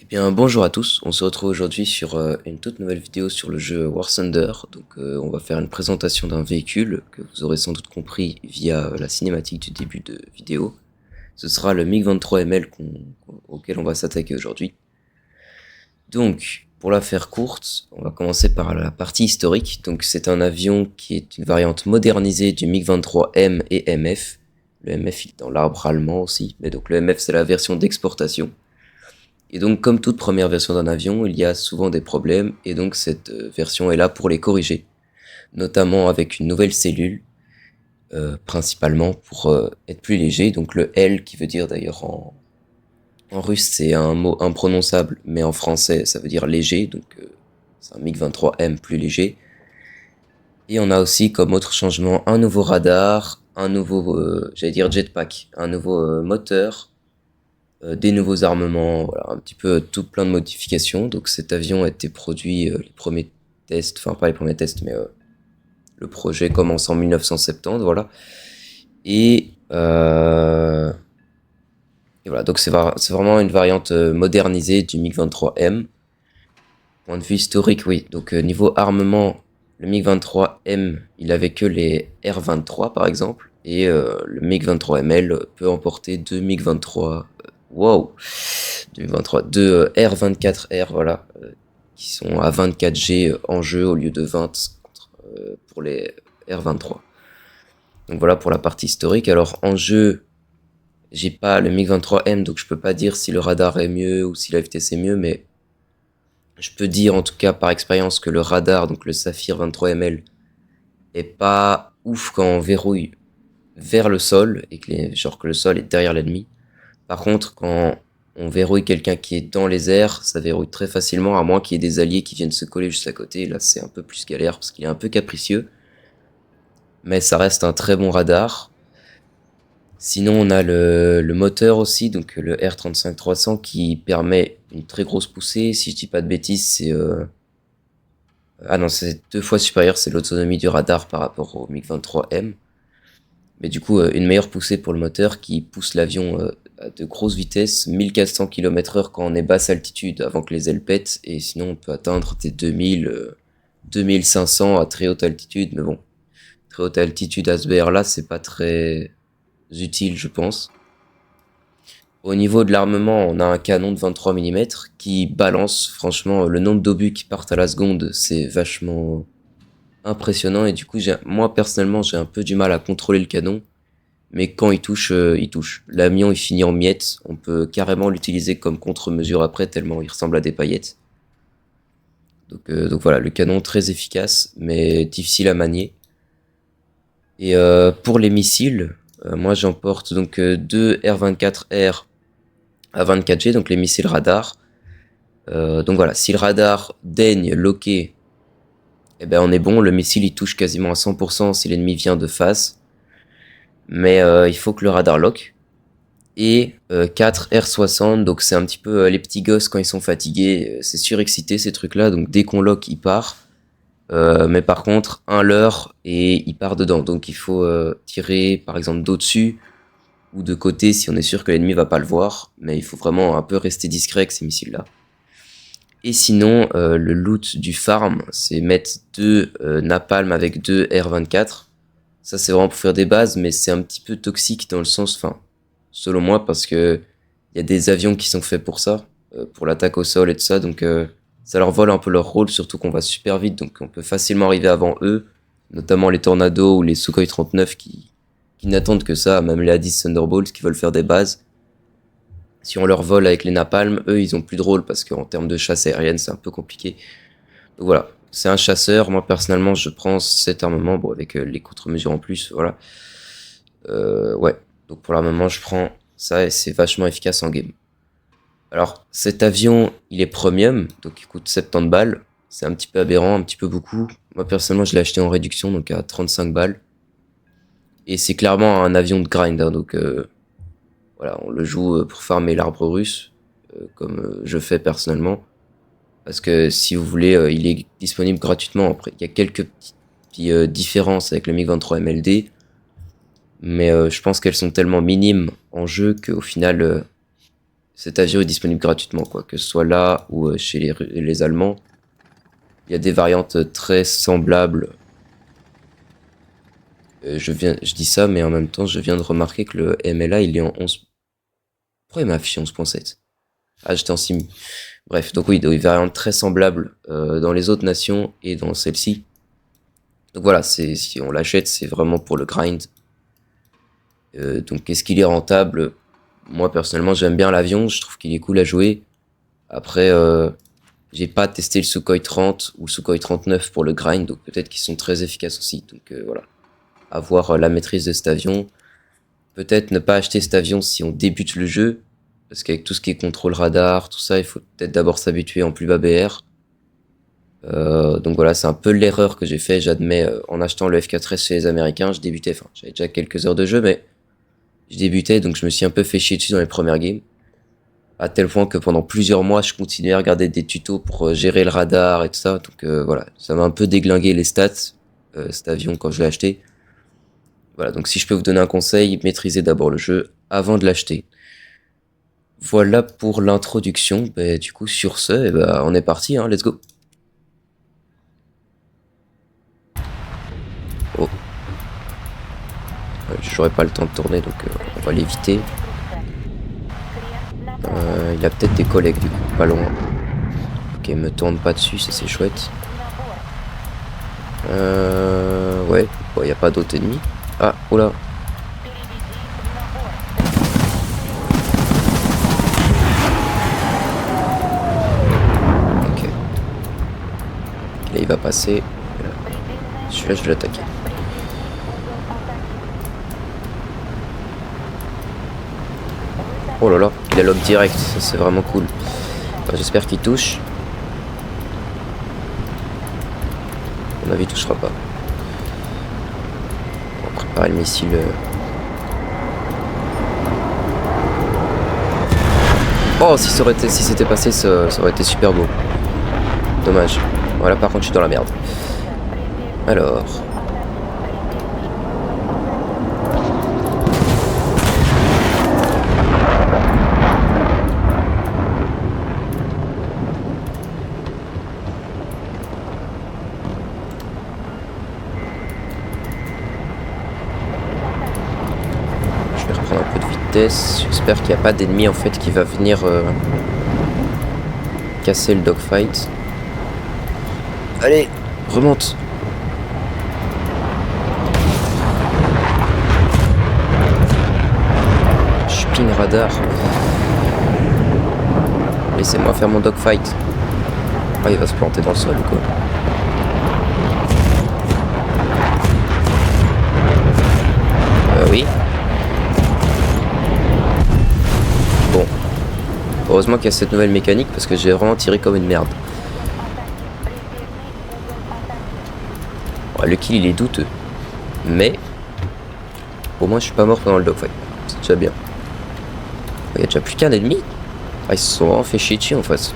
Bien, bonjour à tous, on se retrouve aujourd'hui sur une toute nouvelle vidéo sur le jeu War Thunder. On va faire une présentation d'un véhicule que vous aurez sans doute compris via la cinématique du début de vidéo. Ce sera le MiG-23 ML auquel on va s'attaquer aujourd'hui. Donc, pour la faire courte, on va commencer par la partie historique. Donc c'est un avion qui est une variante modernisée du MiG-23M et MF. Le MF il est dans l'arbre allemand aussi, mais donc le MF c'est la version d'exportation. Et donc, comme toute première version d'un avion, il y a souvent des problèmes, et donc cette version est là pour les corriger, notamment avec une nouvelle cellule, principalement pour être plus léger. Donc le L, qui veut dire d'ailleurs en russe, c'est un mot imprononçable, mais en français, ça veut dire léger, c'est un MiG-23M plus léger. Et on a aussi comme autre changement un nouveau radar, un nouveau, j'allais dire jetpack, un nouveau moteur, des nouveaux armements, voilà, un petit peu tout plein de modifications. Donc cet avion a été produit, les premiers tests, enfin pas les premiers tests, mais le projet commence en 1970, voilà. Et, et voilà, donc c'est vraiment une variante modernisée du MiG-23M. Point de vue historique, oui. Donc niveau armement, le MiG-23M, il avait que les R-23 par exemple, et le MiG-23ML peut emporter deux MiG-23, wow, 2023, deux R24R, voilà, qui sont à 24G en jeu au lieu de 20 pour les R23. Donc voilà pour la partie historique. Alors en jeu, j'ai pas le MiG-23M, donc je peux pas dire si le radar est mieux ou si la vitesse est mieux, mais je peux dire en tout cas par expérience que le radar, donc le Saphir 23ML, est pas ouf quand on verrouille vers le sol et genre que le sol est derrière l'ennemi. Par contre, quand on verrouille quelqu'un qui est dans les airs, ça verrouille très facilement, à moins qu'il y ait des alliés qui viennent se coller juste à côté. Là, c'est un peu plus galère parce qu'il est un peu capricieux. Mais ça reste un très bon radar. Sinon, on a le moteur aussi, donc le R35-300 qui permet une très grosse poussée. Si je dis pas de bêtises, c'est... Ah non, c'est deux fois supérieur, c'est l'autonomie du radar par rapport au MiG-23M. Mais du coup, une meilleure poussée pour le moteur qui pousse l'avion à de grosses vitesses, 1400 km/h quand on est basse altitude avant que les ailes pètent, et sinon on peut atteindre des 2000, 2500 à très haute altitude, mais bon, très haute altitude à ce BR là, c'est pas très utile, je pense. Au niveau de l'armement, on a un canon de 23 mm qui balance, franchement, le nombre d'obus qui partent à la seconde, c'est vachement impressionnant, et du coup, moi personnellement, j'ai un peu du mal à contrôler le canon. Mais quand il touche, il touche. L'amion, il finit en miettes. On peut carrément l'utiliser comme contre-mesure après, tellement il ressemble à des paillettes. Donc voilà, le canon très efficace, mais difficile à manier. Et pour les missiles, moi j'emporte donc deux R24R à 24G, donc les missiles radar. Donc voilà, si le radar daigne loquer, eh ben on est bon. Le missile il touche quasiment à 100% si l'ennemi vient de face. Mais il faut que le radar lock. Et 4 R60, donc c'est un petit peu les petits gosses quand ils sont fatigués, c'est surexcité ces trucs-là, donc dès qu'on lock, il part. Mais par contre, un leurre et il part dedans, donc il faut tirer par exemple d'au-dessus ou de côté si on est sûr que l'ennemi va pas le voir, mais il faut vraiment un peu rester discret avec ces missiles-là. Et sinon, le loot du farm, c'est mettre deux napalm avec deux R24. Ça c'est vraiment pour faire des bases, mais c'est un petit peu toxique dans le sens, enfin, selon moi, parce que il y a des avions qui sont faits pour ça, pour l'attaque au sol et tout ça, donc ça leur vole un peu leur rôle, surtout qu'on va super vite, donc on peut facilement arriver avant eux, notamment les Tornados ou les Sukhoi 39 qui n'attendent que ça, même les A-10 Thunderbolts qui veulent faire des bases. Si on leur vole avec les napalms, eux ils ont plus de rôle parce qu'en termes de chasse aérienne c'est un peu compliqué. Donc voilà, c'est un chasseur, moi personnellement je prends cet armement, bon avec les contre-mesures en plus, voilà. Ouais, donc pour l'armement je prends ça et c'est vachement efficace en game. Alors cet avion il est premium, donc il coûte 70 balles, c'est un petit peu aberrant, un petit peu beaucoup. Moi personnellement je l'ai acheté en réduction donc à 35 balles. Et c'est clairement un avion de grind, hein, donc voilà, on le joue pour farmer l'arbre russe, comme je fais personnellement. Parce que si vous voulez, il est disponible gratuitement. Après, il y a quelques petites différences avec le MiG-23 MLD, mais je pense qu'elles sont tellement minimes en jeu qu'au final, cet avion est disponible gratuitement, quoi. Que ce soit là ou chez les Allemands. Il y a des variantes très semblables. Je dis ça, mais en même temps, je viens de remarquer que le MLA, il est en 11. Pourquoi il m'a affiché 11.7? Ah, j'étais en sim. Bref, donc oui, il y a des variantes très semblables dans les autres nations et dans celle-ci. Donc voilà, si on l'achète, c'est vraiment pour le grind. Donc est-ce qu'il est rentable? Moi personnellement j'aime bien l'avion, je trouve qu'il est cool à jouer. Après j'ai pas testé le Sukhoi 30 ou Sukhoi 39 pour le grind, donc peut-être qu'ils sont très efficaces aussi. Donc voilà, avoir la maîtrise de cet avion. Peut-être ne pas acheter cet avion si on débute le jeu, parce qu'avec tout ce qui est contrôle radar, tout ça, il faut peut-être d'abord s'habituer en plus bas BR. Donc voilà, c'est un peu l'erreur que j'ai fait, j'admets, en achetant le F4S chez les Américains. Je débutais, enfin j'avais déjà quelques heures de jeu, mais je débutais, donc je me suis un peu fait chier dessus dans les premières games. À tel point que pendant plusieurs mois, je continuais à regarder des tutos pour gérer le radar et tout ça. Donc voilà, ça m'a un peu déglingué les stats, cet avion, quand je l'ai acheté. Voilà, donc si je peux vous donner un conseil, maîtrisez d'abord le jeu avant de l'acheter. Voilà pour l'introduction. Du coup, sur ce, on est parti, hein, let's go. Oh. J'aurais pas le temps de tourner, donc on va l'éviter. Il a peut-être des collègues, du coup, pas loin. Ok, me tourne pas dessus, ça c'est chouette. Ouais, bon, y a pas d'autres ennemis. Ah, oula. Ok. Là, il va passer. Celui-là, je vais l'attaquer. Oh là là, il a lock direct, ça c'est vraiment cool. Enfin, j'espère qu'il touche. À mon avis, il touchera pas. On va préparer le missile. Oh, si c'était passé, ça aurait été super beau. Dommage. Voilà, par contre, je suis dans la merde. Alors. Reprendre un peu de vitesse. J'espère qu'il n'y a pas d'ennemi en fait qui va venir casser le dogfight. Allez, remonte. Je ping radar. Laissez-moi faire mon dogfight. Ah, il va se planter dans le sol quoi. Oui. Bon. Heureusement qu'il y a cette nouvelle mécanique parce que j'ai vraiment tiré comme une merde. Ouais, le kill il est douteux. Mais au moins je suis pas mort pendant le dogfight. C'est déjà bien. Il y a déjà plus qu'un ennemi. Ah, ils se sont vraiment fait chier dessus en face.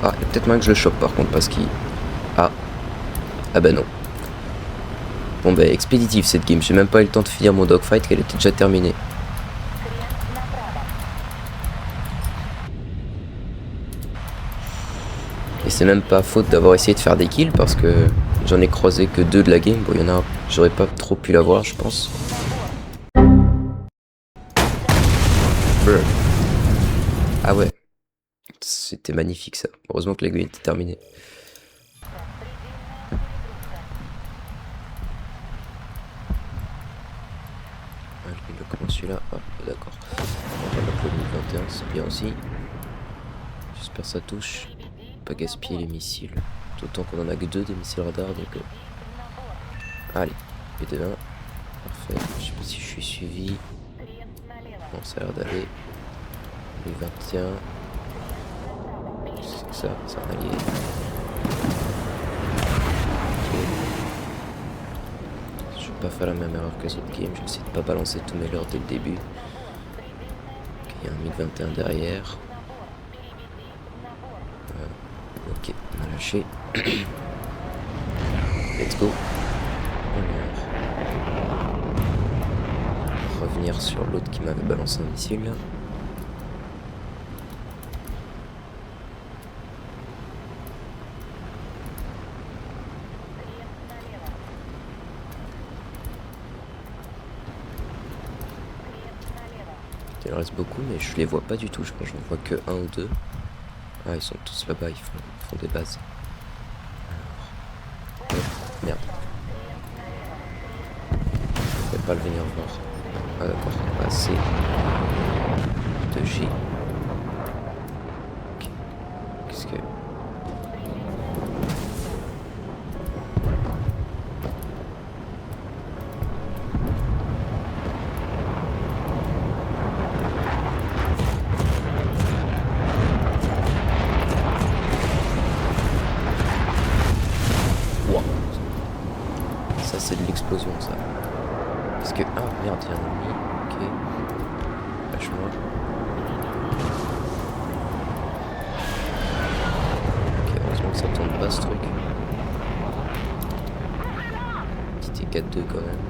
Ah, il y a peut-être moyen que je le chope par contre parce qu'il... Ah. Ah bah non. Bon bah expéditif cette game, j'ai même pas eu le temps de finir mon dogfight qu'elle était déjà terminée. Et c'est même pas faute d'avoir essayé de faire des kills parce que j'en ai croisé que 2 de la game. Bon, il y en a, j'aurais pas trop pu l'avoir, je pense. Brr. Ah ouais, c'était magnifique ça. Heureusement que la game était terminée. Comment celui-là? Ah, d'accord. On va l'appeler 2021, c'est bien aussi. J'espère que ça touche. Pas gaspiller les missiles. D'autant qu'on en a que 2 des missiles radar, donc... Allez, et de 1. Parfait. Je sais pas si je suis suivi. Bon, ça a l'air d'aller. Les 21. C'est ça, c'est un allié. Ok. Je vais pas faire la même erreur que les autres games. Je vais essayer de pas balancer tous mes leurres dès le début. Ok, il y a un 1021 derrière. Ok, on a lâché. Let's go. Revenir sur l'autre qui m'avait balancé un missile. Il reste beaucoup, mais je les vois pas du tout. Je pense que j'en vois que un ou deux. Ah, ils sont tous là-bas, ils font des bases. Alors... Oh, merde. Je vais pas le venir voir. Ah d'accord, assez de G. Ok. Qu'est-ce que... Ça c'est de l'explosion ça. Parce que... Ah merde, il y a un ennemi. Ok. Lâche-moi. Ok, heureusement que ça tourne pas ce truc. Petit T4-2 quand même.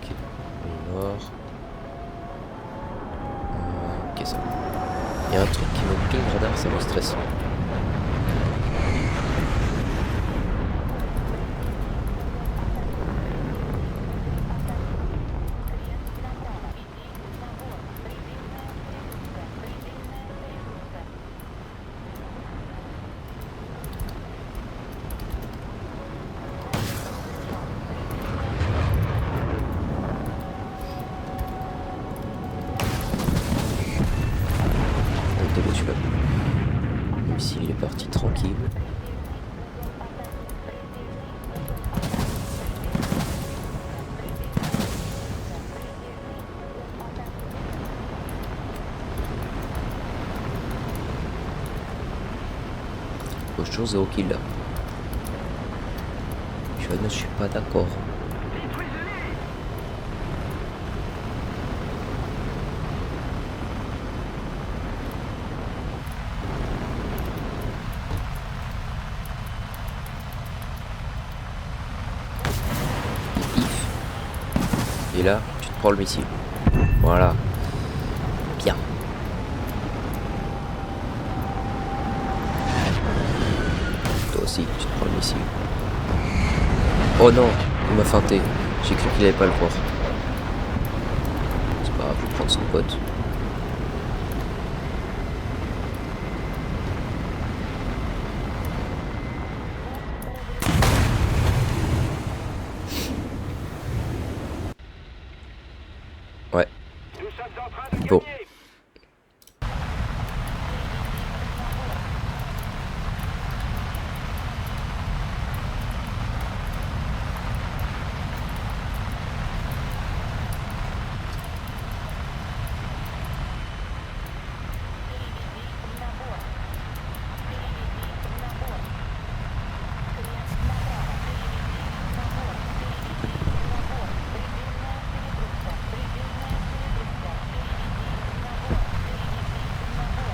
Ok, on est mort. Ok, ça va. Il y a un truc qui me ping radar, ça me stresse. Même s'il est parti tranquille. Autre chose, 0 kill là. Je ne suis pas d'accord. Et là, tu te prends le missile. Voilà. Bien. Toi aussi, tu te prends le missile. Oh non, il m'a feinté. J'ai cru qu'il allait pas le voir. C'est pas grave, je vais prendre son pote. Ouais. Bon.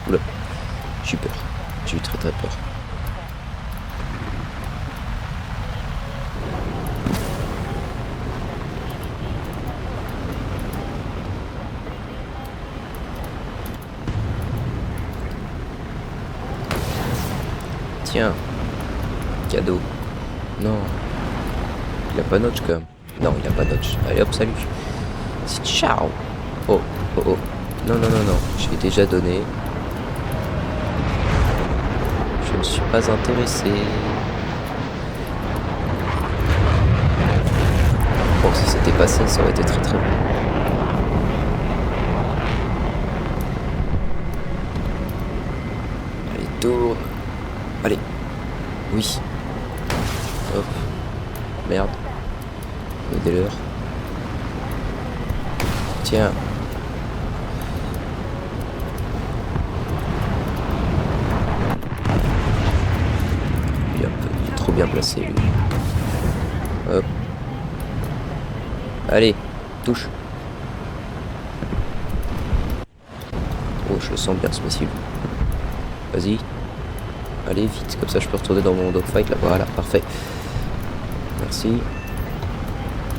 Oula, j'ai eu peur. J'ai eu très peur. Tiens, cadeau. Non, il a pas notch quand même. Non, il a pas notch. Allez hop, salut. Ciao. Oh, oh, oh. Non, non, non, non. Je l'ai déjà donné. Je ne suis pas intéressé. Bon, si c'était passé, ça aurait été très très bon. Allez, tourne. Allez. Oui. Hop. Merde. Aidez-leur. Tiens. Il est trop bien placé, lui. Hop. Allez, touche. Oh, je le sens bien ce missile. Vas-y. Allez, vite, comme ça je peux retourner dans mon dogfight là. Voilà, parfait. Merci.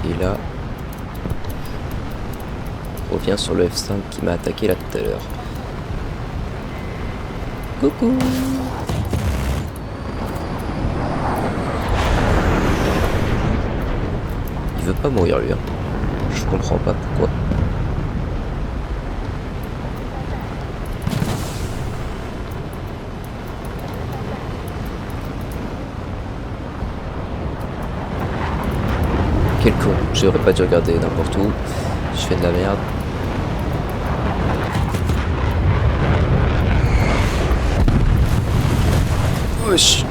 Et là, on revient sur le F5 qui m'a attaqué là tout à l'heure. Coucou. Il veut pas mourir lui, hein. Je comprends pas pourquoi. Quel con, j'aurais pas dû regarder n'importe où. Je fais de la merde. Wesh.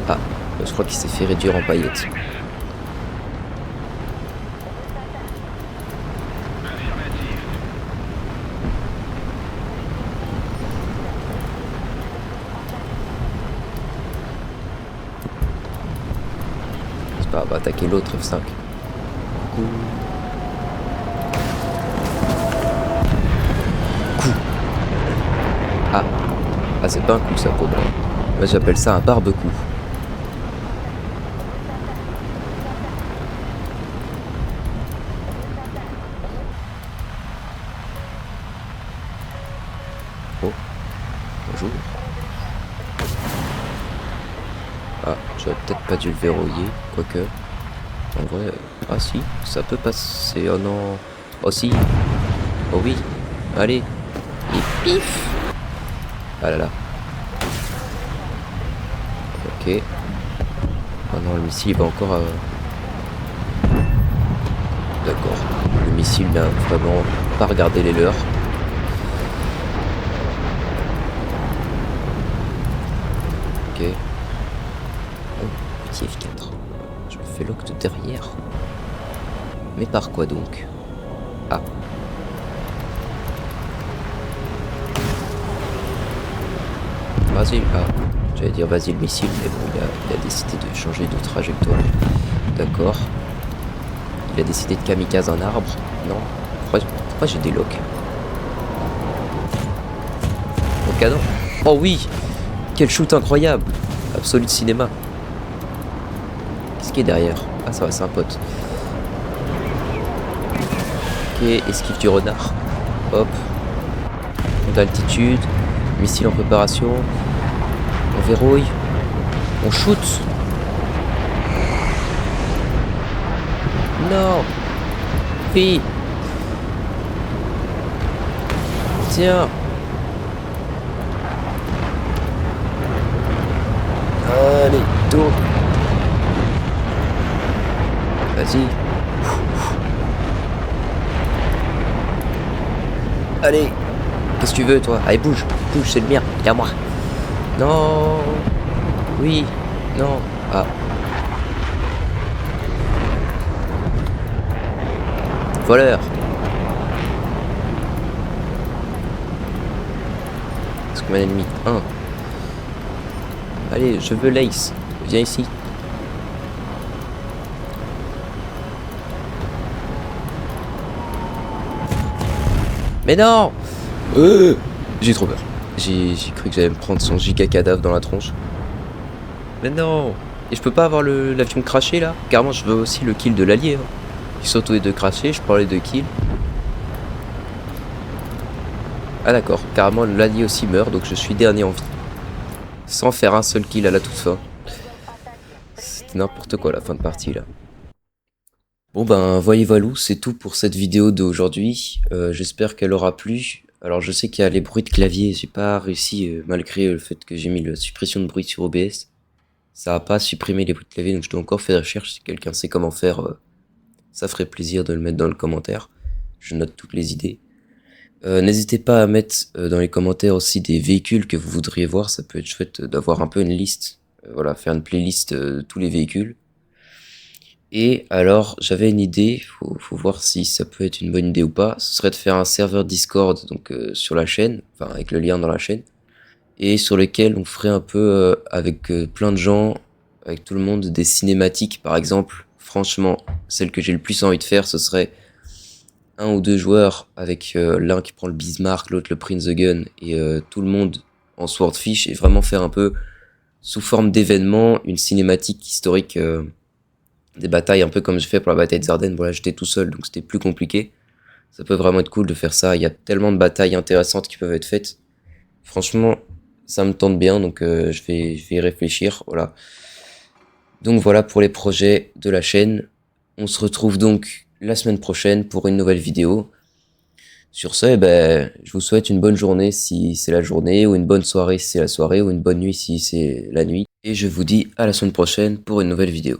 Ah, je crois qu'il s'est fait réduire en paillettes. C'est pas grave, attaquer l'autre F5. Coup. Ah. Ah, c'est pas un coup ça pour moi. Moi j'appelle ça un barbe-coup. Oh. Bonjour. Ah, j'aurais peut-être pas dû le verrouiller, quoique. En vrai, ah si, ça peut passer. Oh non. Oh si. Oh oui. Allez. Et pif. Ah là là. Ok. Oh non, le missile il va encore... D'accord. Le missile n'a vraiment pas regardé les leurs. Ok. Oh, petit F4. Je me fais lock de derrière. Mais par quoi donc? Ah. Vas-y, ah. J'allais dire vas-y le missile, mais bon, il a décidé de changer de trajectoire. D'accord. Il a décidé de kamikaze un arbre. Non. Pourquoi j'ai des locks? Au canon. Oh oui. Quel shoot incroyable. Absolu de cinéma. Qu'est-ce qui est derrière? Ah ça va, c'est un pote. Ok, esquive du renard. Hop. D'altitude. Missile en préparation. On verrouille. On shoot. Non. Oui. Tiens. Allez, tourne. Vas-y. Allez. Qu'est-ce que tu veux, toi? Allez, bouge. Bouge, c'est le mien. Viens moi. Non. Oui. Non. Ah. Voleur. Est-ce que mon ennemi? 1. Allez, je veux l'ace. Viens ici. Mais non. J'ai trop peur. J'ai cru que j'allais me prendre son giga cadavre dans la tronche. Mais non. Et je peux pas avoir l'avion craché là? Carrément, je veux aussi le kill de l'allié. Hein. Ils sont tous les deux crachés, je prends les 2 kills. Ah d'accord, carrément l'allié aussi meurt, donc je suis dernier en vie. Sans faire un seul kill à la toute fin. C'était n'importe quoi la fin de partie là. Bon ben voyez voilou, c'est tout pour cette vidéo d'aujourd'hui. J'espère qu'elle aura plu. Alors je sais qu'il y a les bruits de clavier, j'ai pas réussi, malgré le fait que j'ai mis la suppression de bruit sur OBS. Ça a pas supprimé les bruits de clavier, donc je dois encore faire des recherches. Si quelqu'un sait comment faire, ça ferait plaisir de le mettre dans le commentaire. Je note toutes les idées. N'hésitez pas à mettre dans les commentaires aussi des véhicules que vous voudriez voir. Ça peut être chouette d'avoir un peu une liste. Voilà, faire une playlist de tous les véhicules. Et alors, j'avais une idée, faut voir si ça peut être une bonne idée ou pas. Ce serait de faire un serveur Discord donc sur la chaîne, enfin avec le lien dans la chaîne, et sur lequel on ferait un peu avec plein de gens, avec tout le monde, des cinématiques. Par exemple, franchement, celle que j'ai le plus envie de faire, ce serait 1 ou 2 joueurs avec l'un qui prend le Bismarck, l'autre le Prince the Gun, et tout le monde en Swordfish, et vraiment faire un peu sous forme d'événement, une cinématique historique des batailles, un peu comme j'ai fait pour la bataille des Ardennes. Voilà, j'étais tout seul, donc c'était plus compliqué. Ça peut vraiment être cool de faire ça. Il y a tellement de batailles intéressantes qui peuvent être faites. Franchement, ça me tente bien, donc je vais y réfléchir. Voilà. Donc voilà pour les projets de la chaîne. On se retrouve donc la semaine prochaine pour une nouvelle vidéo. Sur ce, je vous souhaite une bonne journée si c'est la journée, ou une bonne soirée si c'est la soirée, ou une bonne nuit si c'est la nuit. Et je vous dis à la semaine prochaine pour une nouvelle vidéo.